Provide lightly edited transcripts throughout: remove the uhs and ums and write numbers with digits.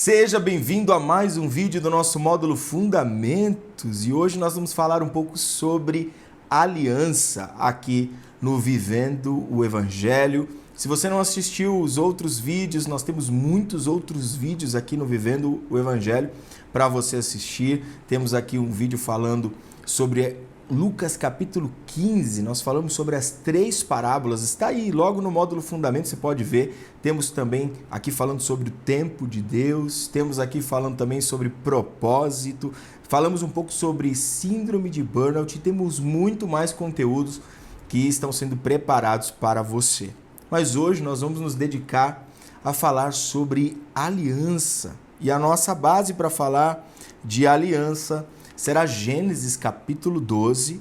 Seja bem-vindo a mais um vídeo do nosso módulo Fundamentos e hoje nós vamos falar um pouco sobre aliança aqui no Vivendo o Evangelho. Se você não assistiu os outros vídeos, nós temos muitos outros vídeos aqui no Vivendo o Evangelho para você assistir. Temos aqui um vídeo falando sobre Lucas capítulo 15, nós falamos sobre as 3 parábolas, está aí logo no módulo Fundamento, você pode ver. Temos também aqui falando sobre o tempo de Deus, temos aqui falando também sobre propósito, falamos um pouco sobre síndrome de burnout e temos muito mais conteúdos que estão sendo preparados para você. Mas hoje nós vamos nos dedicar a falar sobre aliança e a nossa base para falar de aliança será Gênesis capítulo 12,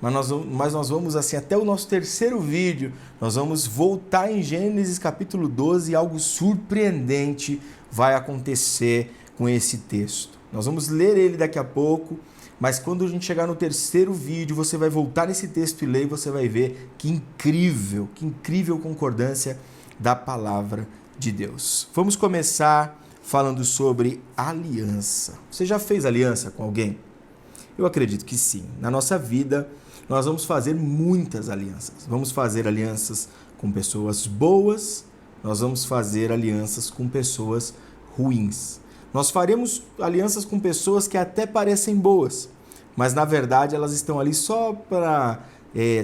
mas nós vamos assim até o nosso terceiro vídeo, nós vamos voltar em Gênesis capítulo 12 e algo surpreendente vai acontecer com esse texto. Nós vamos ler ele daqui a pouco, mas quando a gente chegar no terceiro vídeo, você vai voltar nesse texto e ler e você vai ver que incrível concordância da palavra de Deus. Vamos começar falando sobre aliança. Você já fez aliança com alguém? Eu acredito que sim. Na nossa vida, nós vamos fazer muitas alianças. Vamos fazer alianças com pessoas boas, nós vamos fazer alianças com pessoas ruins. Nós faremos alianças com pessoas que até parecem boas, mas na verdade elas estão ali só para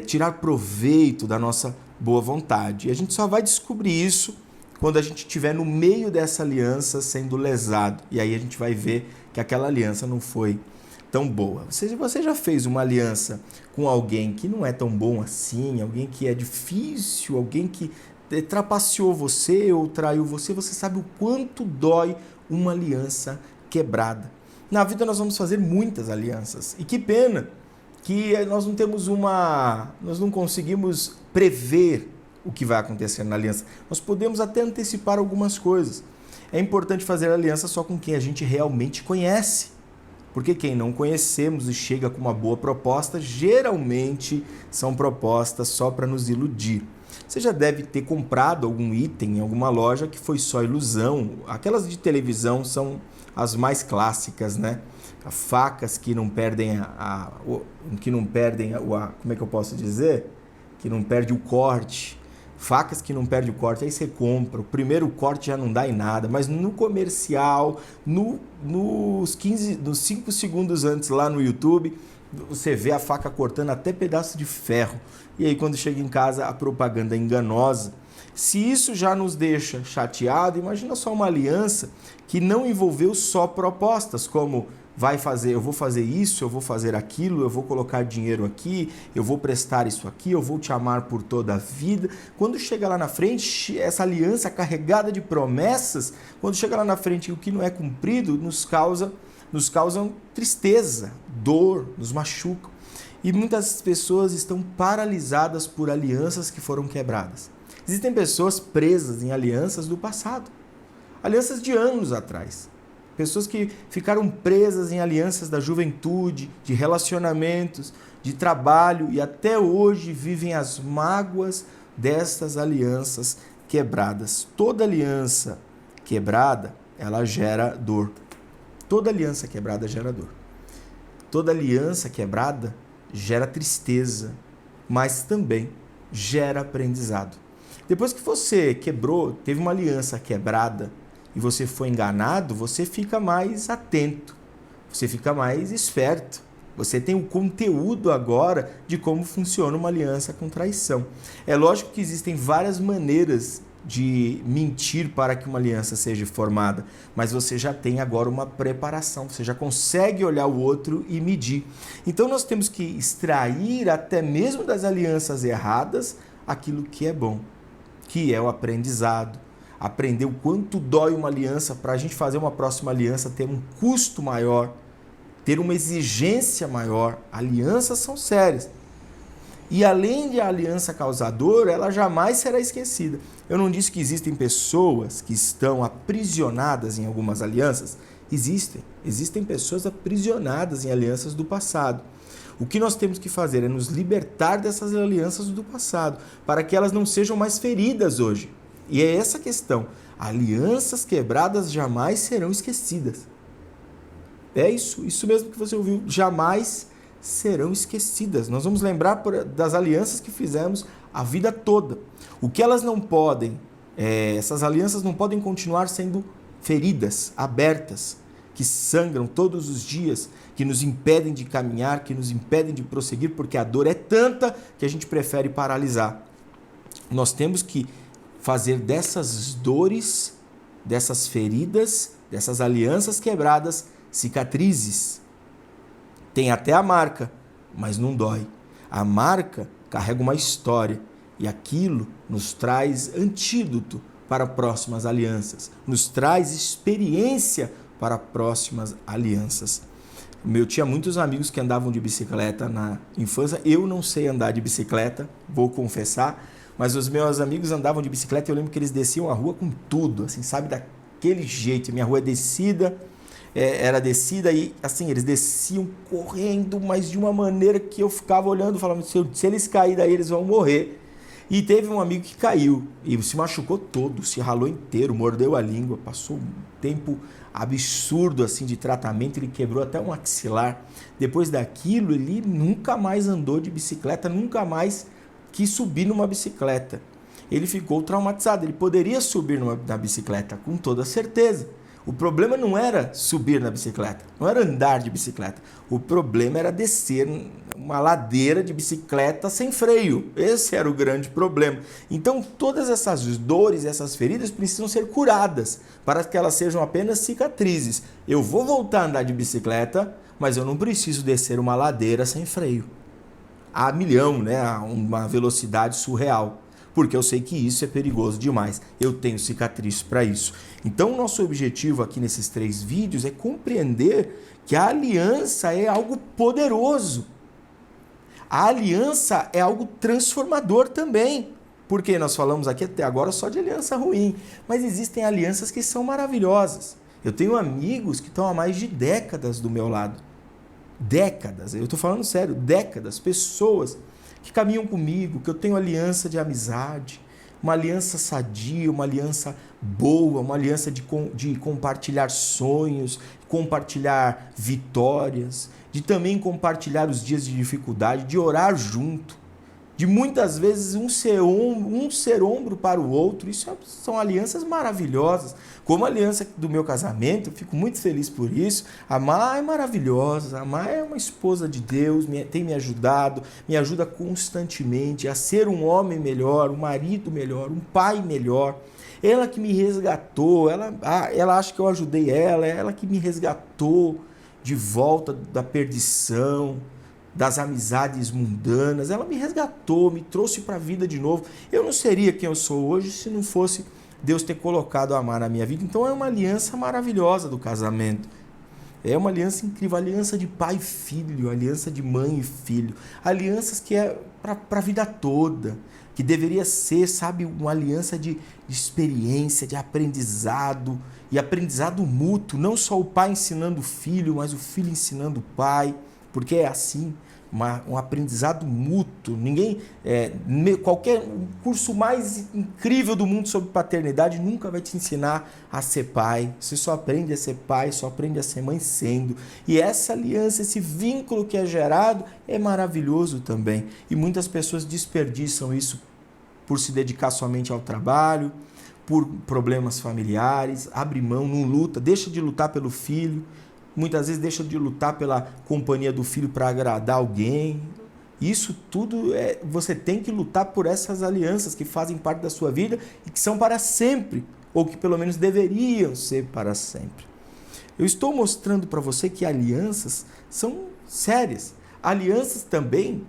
tirar proveito da nossa boa vontade. E a gente só vai descobrir isso quando a gente estiver no meio dessa aliança sendo lesado. E aí a gente vai ver que aquela aliança não foi tão boa. Você já fez uma aliança com alguém que não é tão bom assim, alguém que é difícil, alguém que trapaceou você ou traiu você, você sabe o quanto dói uma aliança quebrada. Na vida nós vamos fazer muitas alianças. E que pena que nós não conseguimos prever o que vai acontecer na aliança. Nós podemos até antecipar algumas coisas. É importante fazer aliança só com quem a gente realmente conhece. Porque quem não conhecemos e chega com uma boa proposta, geralmente são propostas só para nos iludir. Você já deve ter comprado algum item em alguma loja que foi só ilusão. Aquelas de televisão são as mais clássicas, né? Facas que não perdem como é que eu posso dizer? Que não perde o corte. Facas que não perde o corte, aí você compra, o primeiro corte já não dá em nada, mas no comercial, nos 5 segundos antes lá no YouTube, você vê a faca cortando até pedaço de ferro. E aí quando chega em casa, a propaganda é enganosa. Se isso já nos deixa chateado, imagina só uma aliança que não envolveu só propostas, como eu vou fazer isso, eu vou fazer aquilo, eu vou colocar dinheiro aqui, eu vou prestar isso aqui, eu vou te amar por toda a vida. Quando chega lá na frente, essa aliança carregada de promessas, quando chega lá na frente o que não é cumprido, nos causam tristeza, dor, nos machucam. E muitas pessoas estão paralisadas por alianças que foram quebradas. Existem pessoas presas em alianças do passado, alianças de anos atrás. Pessoas que ficaram presas em alianças da juventude, de relacionamentos, de trabalho e até hoje vivem as mágoas dessas alianças quebradas. Toda aliança quebrada, ela gera dor. Toda aliança quebrada gera dor. Toda aliança quebrada gera tristeza, mas também gera aprendizado. Depois que você quebrou, teve uma aliança quebrada, e você foi enganado, você fica mais atento, você fica mais esperto. Você tem o conteúdo agora de como funciona uma aliança com traição. É lógico que existem várias maneiras de mentir para que uma aliança seja formada, mas você já tem agora uma preparação, você já consegue olhar o outro e medir. Então nós temos que extrair até mesmo das alianças erradas aquilo que é bom, que é o aprendizado. Aprender o quanto dói uma aliança para a gente fazer uma próxima aliança ter um custo maior, ter uma exigência maior. Alianças são sérias. E além de a aliança causadora, ela jamais será esquecida. Eu não disse que existem pessoas que estão aprisionadas em algumas alianças. Existem pessoas aprisionadas em alianças do passado. O que nós temos que fazer é nos libertar dessas alianças do passado, para que elas não sejam mais feridas hoje. E é essa a questão. alianças quebradas jamais serão esquecidas. É isso mesmo que você ouviu, jamais serão esquecidas. Nós vamos lembrar das alianças que fizemos a vida toda. O que elas não podem, essas alianças não podem continuar sendo feridas, abertas, que sangram todos os dias, que nos impedem de caminhar, que nos impedem de prosseguir, porque a dor é tanta que a gente prefere paralisar. Nós temos que fazer dessas dores, dessas feridas, dessas alianças quebradas, cicatrizes. Tem até a marca, mas não dói. A marca carrega uma história e aquilo nos traz antídoto para próximas alianças, nos traz experiência para próximas alianças. Eu tinha muitos amigos que andavam de bicicleta na infância. Eu não sei andar de bicicleta, vou confessar, mas os meus amigos andavam de bicicleta e eu lembro que eles desciam a rua com tudo, assim, sabe, daquele jeito. Minha rua é descida, era descida e assim, eles desciam correndo, mas de uma maneira que eu ficava olhando, falando, se eles caírem daí, eles vão morrer. E teve um amigo que caiu e se machucou todo, se ralou inteiro, mordeu a língua, passou um tempo absurdo assim de tratamento, ele quebrou até um axilar. Depois daquilo, ele nunca mais andou de bicicleta, nunca mais quis subir numa bicicleta. Ele ficou traumatizado, ele poderia subir na bicicleta, com toda certeza. O problema não era subir na bicicleta, não era andar de bicicleta. O problema era descer uma ladeira de bicicleta sem freio. Esse era o grande problema. Então, todas essas dores, essas feridas precisam ser curadas para que elas sejam apenas cicatrizes. Eu vou voltar a andar de bicicleta, mas eu não preciso descer uma ladeira sem freio. A milhão, né? A uma velocidade surreal. Porque eu sei que isso é perigoso demais. Eu tenho cicatriz para isso. Então, o nosso objetivo aqui nesses 3 vídeos é compreender que a aliança é algo poderoso. A aliança é algo transformador também. Porque nós falamos aqui até agora só de aliança ruim. Mas existem alianças que são maravilhosas. Eu tenho amigos que estão há mais de décadas do meu lado. Décadas. Eu estou falando sério, décadas. Pessoas que caminham comigo, que eu tenho aliança de amizade, uma aliança sadia, uma aliança boa, uma aliança de compartilhar sonhos, compartilhar vitórias, de também compartilhar os dias de dificuldade, de orar junto, de muitas vezes um ser ombro para o outro. Isso são alianças maravilhosas. Como a aliança do meu casamento, eu fico muito feliz por isso. A Má é maravilhosa, a Má é uma esposa de Deus, tem me ajudado, me ajuda constantemente a ser um homem melhor, um marido melhor, um pai melhor. Ela que me resgatou, ela acha que eu ajudei ela que me resgatou de volta da perdição, das amizades mundanas. Ela me resgatou, me trouxe para a vida de novo. Eu não seria quem eu sou hoje se não fosse Deus ter colocado a Má na minha vida. Então é uma aliança maravilhosa do casamento. É uma aliança incrível, aliança de pai e filho, aliança de mãe e filho. Alianças que é para a vida toda, que deveria ser, sabe, uma aliança de experiência, de aprendizado, e aprendizado mútuo, não só o pai ensinando o filho, mas o filho ensinando o pai, porque é assim. Um aprendizado mútuo. Qualquer curso mais incrível do mundo sobre paternidade nunca vai te ensinar a ser pai. Você só aprende a ser pai, só aprende a ser mãe sendo. E essa aliança, esse vínculo que é gerado é maravilhoso também. E muitas pessoas desperdiçam isso por se dedicar somente ao trabalho, por problemas familiares, abre mão, não luta, deixa de lutar pelo filho. Muitas vezes deixa de lutar pela companhia do filho para agradar alguém. Isso tudo você tem que lutar por essas alianças que fazem parte da sua vida e que são para sempre, ou que pelo menos deveriam ser para sempre. Eu estou mostrando para você que alianças são sérias. Alianças também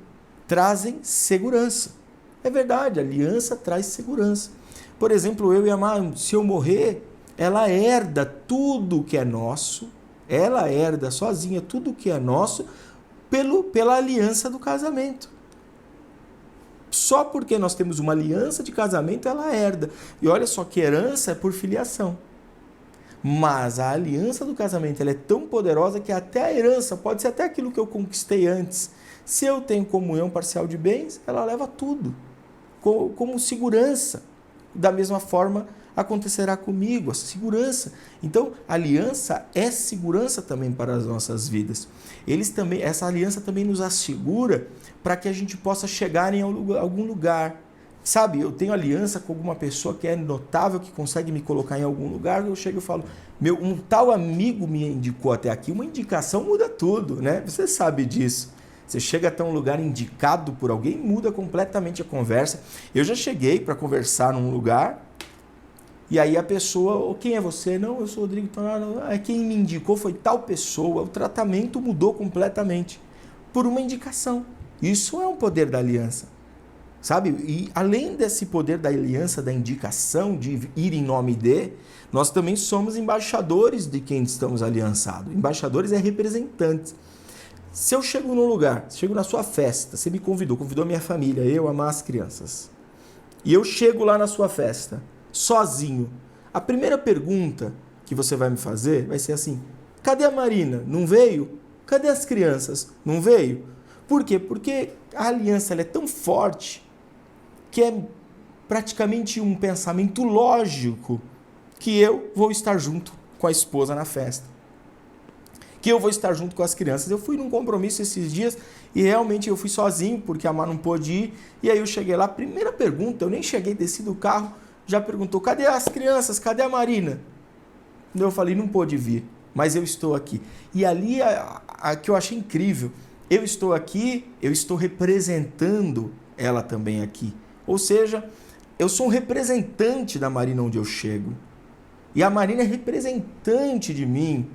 trazem segurança. É verdade, a aliança traz segurança. Por exemplo, eu e a Má, se eu morrer, ela herda tudo que é nosso. Ela herda sozinha tudo que é nosso pela aliança do casamento. Só porque nós temos uma aliança de casamento, ela herda. E olha só que herança é por filiação. Mas a aliança do casamento ela é tão poderosa que até a herança, pode ser até aquilo que eu conquistei antes. Se eu tenho comunhão parcial de bens, ela leva tudo como segurança. Da mesma forma, acontecerá comigo, a segurança. Então, a aliança é segurança também para as nossas vidas. Essa aliança também nos assegura para que a gente possa chegar em algum lugar. Sabe, eu tenho aliança com alguma pessoa que é notável, que consegue me colocar em algum lugar, eu chego e falo, um tal amigo me indicou até aqui. Uma indicação muda tudo, né? Você sabe disso. Você chega até um lugar indicado por alguém, muda completamente a conversa. Eu já cheguei para conversar num lugar, e aí a pessoa, quem é você? Não, eu sou o Rodrigo Tonaro. Quem me indicou foi tal pessoa. O tratamento mudou completamente por uma indicação. Isso é um poder da aliança. Sabe? E além desse poder da aliança, da indicação, de ir em nome de, nós também somos embaixadores de quem estamos aliançados. Embaixadores é representantes. Se eu chego num lugar, chego na sua festa, você me convidou a minha família, eu, amar as crianças, e eu chego lá na sua festa, sozinho, a primeira pergunta que você vai me fazer vai ser assim, cadê a Marina? Não veio? Cadê as crianças? Não veio? Por quê? Porque a aliança ela é tão forte que é praticamente um pensamento lógico que eu vou estar junto com a esposa na festa. Que eu vou estar junto com as crianças. Eu fui num compromisso esses dias e realmente eu fui sozinho porque a Mar não pôde ir. E aí eu cheguei lá, primeira pergunta, eu nem cheguei, desci do carro, já perguntou, cadê as crianças? Cadê a Marina? Eu falei, não pôde vir, mas eu estou aqui. E ali, a que eu achei incrível, eu estou aqui, eu estou representando ela também aqui. Ou seja, eu sou um representante da Marina onde eu chego. E a Marina é representante de mim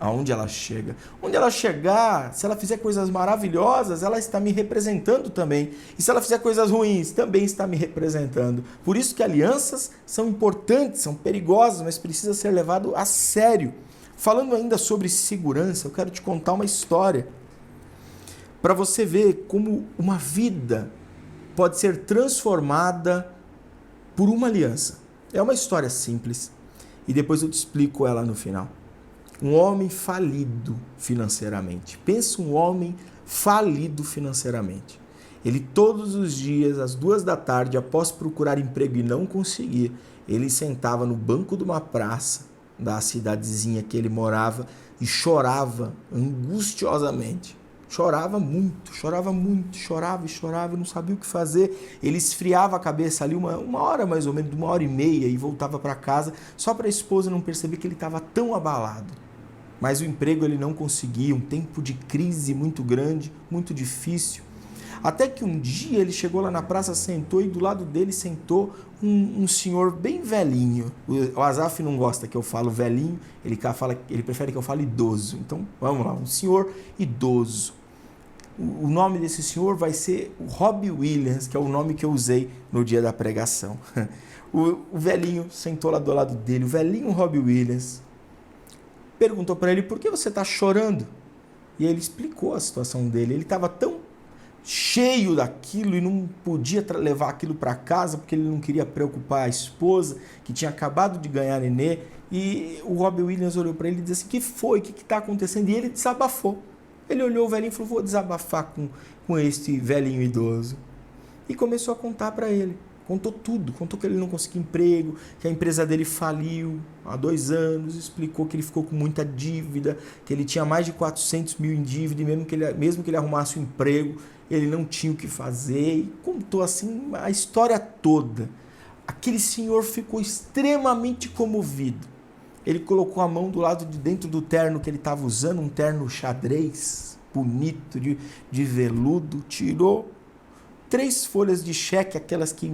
aonde ela chega. Onde ela chegar, se ela fizer coisas maravilhosas, ela está me representando também. E se ela fizer coisas ruins, também está me representando. Por isso que alianças são importantes, são perigosas, mas precisa ser levado a sério. Falando ainda sobre segurança, eu quero te contar uma história para você ver como uma vida pode ser transformada por uma aliança. É uma história simples e depois eu te explico ela no final. Um homem falido financeiramente. Pensa um homem falido financeiramente. Ele todos os dias, às 14h, após procurar emprego e não conseguir, ele sentava no banco de uma praça da cidadezinha que ele morava e chorava angustiosamente. Chorava muito, chorava e chorava, não sabia o que fazer. Ele esfriava a cabeça ali uma hora mais ou menos, 1h30 e voltava para casa, só para a esposa não perceber que ele estava tão abalado. Mas o emprego ele não conseguia, um tempo de crise muito grande, muito difícil. Até que um dia ele chegou lá na praça, sentou e do lado dele sentou um senhor bem velhinho. O Azaf não gosta que eu falo velhinho, ele prefere que eu fale idoso. Então vamos lá, um senhor idoso. O nome desse senhor vai ser o Robbie Williams, que é o nome que eu usei no dia da pregação. O velhinho sentou lá do lado dele, o velhinho Robbie Williams. Perguntou para ele, por que você está chorando? E ele explicou a situação dele. Ele estava tão cheio daquilo e não podia levar aquilo para casa porque ele não queria preocupar a esposa, que tinha acabado de ganhar nenê. E o Robbie Williams olhou para ele e disse assim, o que foi? O que está acontecendo? E ele desabafou. Ele olhou o velhinho e falou, vou desabafar com este velhinho idoso. E começou a contar para ele. Contou tudo, contou que ele não conseguia emprego, que a empresa dele faliu há 2 anos, explicou que ele ficou com muita dívida, que ele tinha mais de 400 mil em dívida, e mesmo que ele arrumasse um emprego, ele não tinha o que fazer, e contou assim a história toda. Aquele senhor ficou extremamente comovido. Ele colocou a mão do lado de dentro do terno que ele estava usando, um terno xadrez, bonito, de veludo, tirou 3 folhas de cheque, aquelas que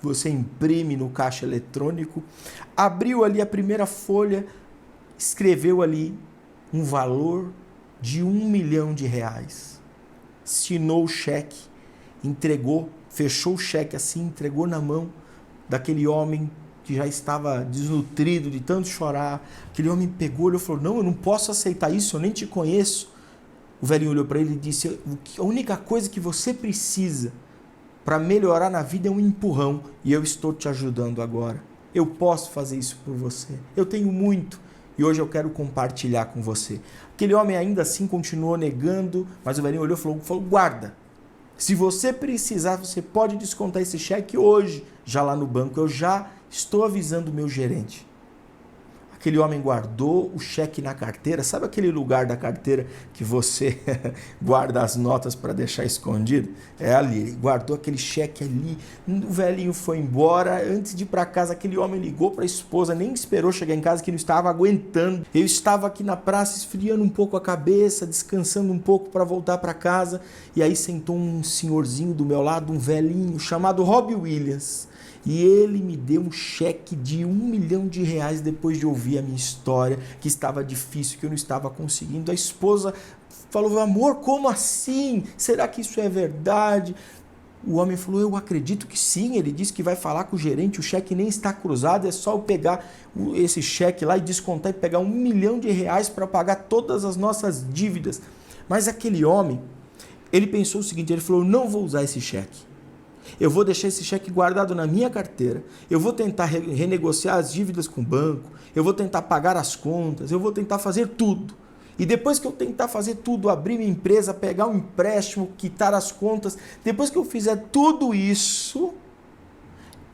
você imprime no caixa eletrônico, abriu ali a primeira folha, escreveu ali um valor de R$1 milhão. Assinou o cheque, entregou, fechou o cheque assim, entregou na mão daquele homem que já estava desnutrido de tanto chorar. Aquele homem pegou, olhou e falou, não, eu não posso aceitar isso, eu nem te conheço. O velhinho olhou para ele e disse, a única coisa que você precisa para melhorar na vida é um empurrão, e eu estou te ajudando agora. Eu posso fazer isso por você. Eu tenho muito e hoje eu quero compartilhar com você. Aquele homem ainda assim continuou negando, mas o velhinho olhou e falou, guarda. Se você precisar, você pode descontar esse cheque hoje, já lá no banco. Eu já estou avisando o meu gerente. Aquele homem guardou o cheque na carteira. Sabe aquele lugar da carteira que você guarda as notas para deixar escondido? É ali. Ele guardou aquele cheque ali. O velhinho foi embora. Antes de ir para casa, aquele homem ligou para a esposa. Nem esperou chegar em casa, que não estava aguentando. Eu estava aqui na praça esfriando um pouco a cabeça, descansando um pouco para voltar para casa. E aí sentou um senhorzinho do meu lado, um velhinho, chamado Robbie Williams. E ele me deu um cheque de R$1 milhão depois de ouvir a minha história, que estava difícil, que eu não estava conseguindo. A esposa falou: amor, como assim? Será que isso é verdade? O homem falou: eu acredito que sim. Ele disse que vai falar com o gerente, o cheque nem está cruzado, é só eu pegar esse cheque lá e descontar e pegar R$1 milhão para pagar todas as nossas dívidas. Mas aquele homem, ele pensou o seguinte, ele falou: eu não vou usar esse cheque. Eu vou deixar esse cheque guardado na minha carteira, eu vou tentar renegociar as dívidas com o banco, eu vou tentar pagar as contas, eu vou tentar fazer tudo. E depois que eu tentar fazer tudo, abrir minha empresa, pegar um empréstimo, quitar as contas, depois que eu fizer tudo isso,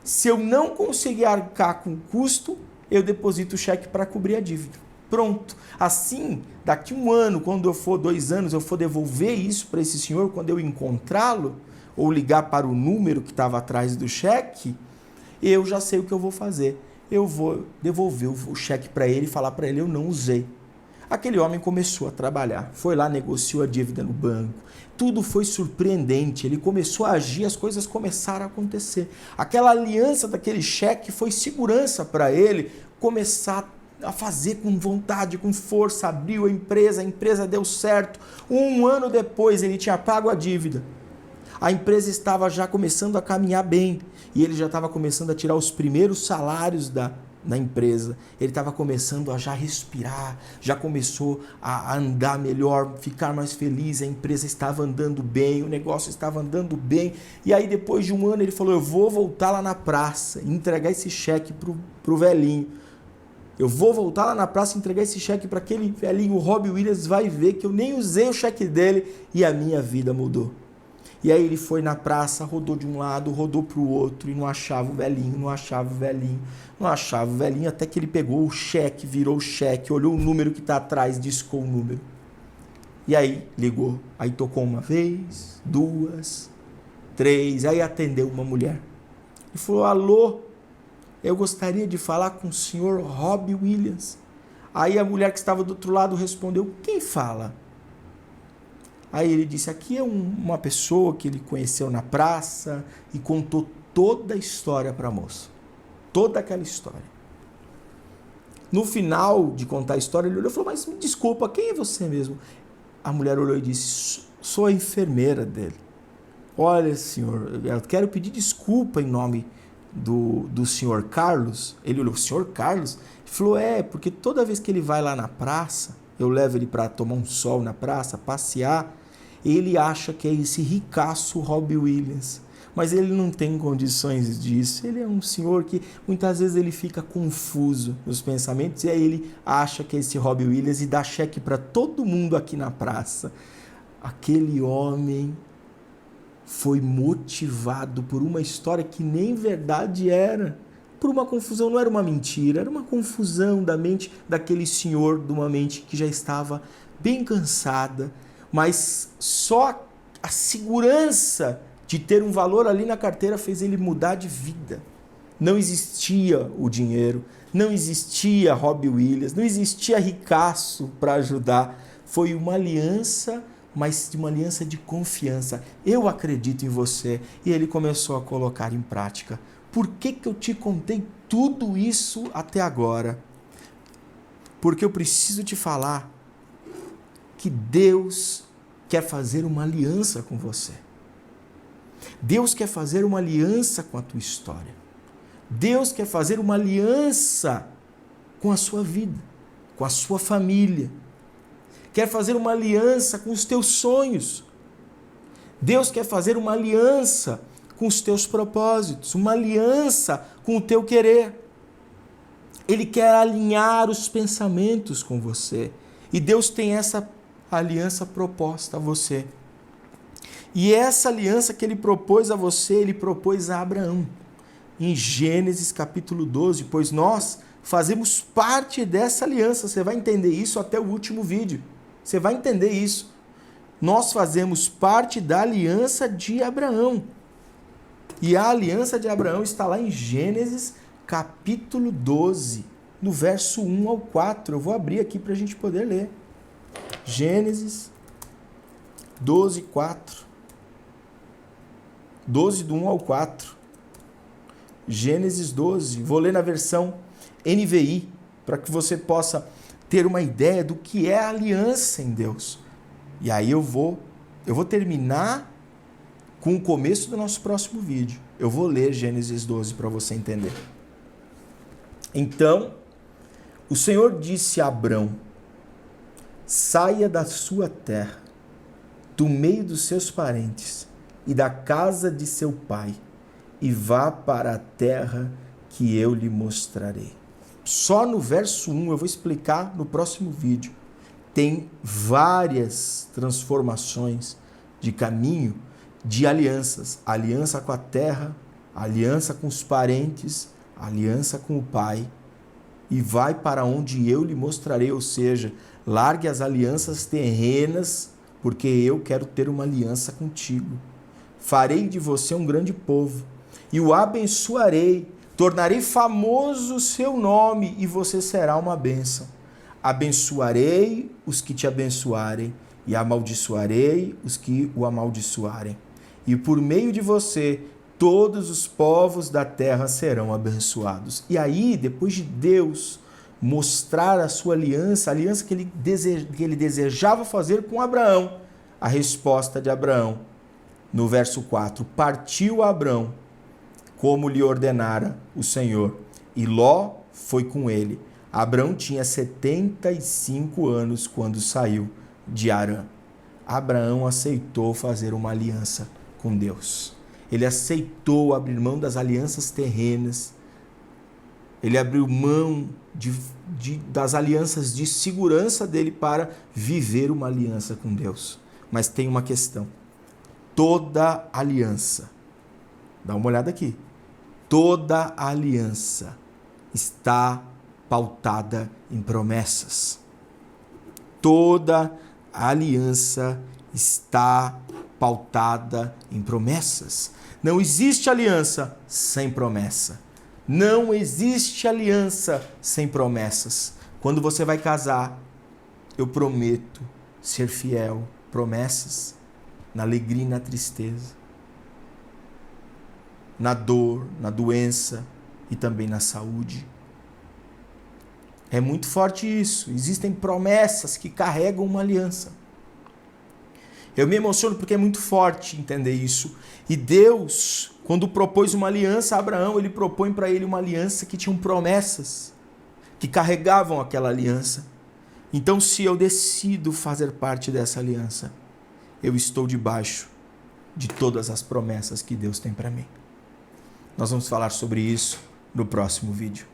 se eu não conseguir arcar com o custo, eu deposito o cheque para cobrir a dívida. Pronto. Assim, daqui 1 ano, quando eu for 2 anos, eu for devolver isso para esse senhor, quando eu encontrá-lo, ou ligar para o número que estava atrás do cheque, eu já sei o que eu vou fazer. Eu vou devolver o cheque para ele e falar para ele: eu não usei. Aquele homem começou a trabalhar, foi lá, negociou a dívida no banco. Tudo foi surpreendente, ele começou a agir, as coisas começaram a acontecer. Aquela aliança daquele cheque foi segurança para ele começar a fazer com vontade, com força, abriu a empresa deu certo. 1 ano depois ele tinha pago a dívida. A empresa estava já começando a caminhar bem e ele já estava começando a tirar os primeiros salários da empresa. Ele estava começando a já respirar, já começou a andar melhor, ficar mais feliz. A empresa estava andando bem, o negócio estava andando bem. E aí depois de 1 ano ele falou: eu vou voltar lá na praça e entregar esse cheque pro velhinho. Eu vou voltar lá na praça e entregar esse cheque para aquele velhinho. O Robbie Williams vai ver que eu nem usei o cheque dele e a minha vida mudou. E aí ele foi na praça, rodou de um lado, rodou para o outro e não achava o velhinho, não achava o velhinho, não achava o velhinho, até que ele pegou o cheque, virou o cheque, olhou o número que está atrás, discou o número. E aí ligou, aí tocou 1 vez, 2, 3, aí atendeu uma mulher. E falou: alô, eu gostaria de falar com o senhor Robbie Williams. Aí a mulher que estava do outro lado respondeu: quem fala? Aí ele disse: aqui é uma pessoa que ele conheceu na praça, e contou toda a história para a moça. Toda aquela história. No final de contar a história, ele olhou e falou: mas me desculpa, quem é você mesmo? A mulher olhou e disse: sou a enfermeira dele. Olha, senhor, eu quero pedir desculpa em nome do senhor Carlos. Ele olhou: o senhor Carlos? Ele falou: porque toda vez que ele vai lá na praça, eu levo ele para tomar um sol na praça, passear, ele acha que é esse ricaço Robbie Williams, mas ele não tem condições disso. Ele é um senhor que muitas vezes ele fica confuso nos pensamentos, e aí ele acha que é esse Robbie Williams e dá cheque para todo mundo aqui na praça. Aquele homem foi motivado por uma história que nem verdade era, por uma confusão, não era uma mentira, era uma confusão da mente daquele senhor, de uma mente que já estava bem cansada, mas só a segurança de ter um valor ali na carteira fez ele mudar de vida. Não existia o dinheiro, não existia Robbie Williams, não existia ricaço para ajudar. Foi uma aliança, mas uma aliança de confiança. Eu acredito em você. E ele começou a colocar em prática. Por que eu te contei tudo isso até agora? Porque eu preciso te falar que Deus quer fazer uma aliança com você. Deus quer fazer uma aliança com a tua história. Deus quer fazer uma aliança com a sua vida, com a sua família. Quer fazer uma aliança com os teus sonhos. Deus quer fazer uma aliança com os teus propósitos, uma aliança com o teu querer. Ele quer alinhar os pensamentos com você. E Deus tem essa aliança proposta a você. E essa aliança que ele propôs a você, ele propôs a Abraão. em Gênesis capítulo 12, pois nós fazemos parte dessa aliança. Você vai entender isso até o último vídeo. Você vai entender isso. Nós fazemos parte da aliança de Abraão. E a aliança de Abraão está lá em Gênesis capítulo 12, no verso 1 ao 4. Eu vou abrir aqui para a gente poder ler. Gênesis 12, 4. 12 do 1 ao 4. Gênesis 12. Vou ler na versão NVI, para que você possa ter uma ideia do que é a aliança em Deus. E aí eu vou terminar com o começo do nosso próximo vídeo. Eu vou ler Gênesis 12 para você entender. Então, o Senhor disse a Abrão: saia da sua terra, do meio dos seus parentes e da casa de seu pai, e vá para a terra que eu lhe mostrarei. Só no verso 1, eu vou explicar no próximo vídeo. Tem várias transformações de caminho de alianças. Aliança com a terra, aliança com os parentes, aliança com o pai. E vai para onde eu lhe mostrarei, ou seja, largue as alianças terrenas, porque eu quero ter uma aliança contigo. Farei de você um grande povo, e o abençoarei, tornarei famoso o seu nome, e você será uma bênção. Abençoarei os que te abençoarem, e amaldiçoarei os que o amaldiçoarem. E por meio de você, todos os povos da terra serão abençoados. E aí, depois de Deus mostrar a sua aliança, a aliança que ele desejava fazer com Abraão, a resposta de Abraão, no verso 4, partiu Abrão, como lhe ordenara o Senhor, e Ló foi com ele. Abrão tinha 75 anos quando saiu de Harã. Abraão aceitou fazer uma aliança com Deus. Ele aceitou abrir mão das alianças terrenas. Ele abriu mão das alianças de segurança dele para viver uma aliança com Deus. Mas tem uma questão. Toda aliança, dá uma olhada aqui, toda aliança está pautada em promessas. Toda aliança está pautada em promessas. Não existe aliança sem promessa. Não existe aliança sem promessas. Quando você vai casar, eu prometo ser fiel. Promessas na alegria e na tristeza, na dor, na doença e também na saúde. É muito forte isso. Existem promessas que carregam uma aliança. Eu me emociono porque é muito forte entender isso. E Deus, quando propôs uma aliança a Abraão, ele propõe para ele uma aliança que tinha promessas, que carregavam aquela aliança. Então, se eu decido fazer parte dessa aliança, eu estou debaixo de todas as promessas que Deus tem para mim. Nós vamos falar sobre isso no próximo vídeo.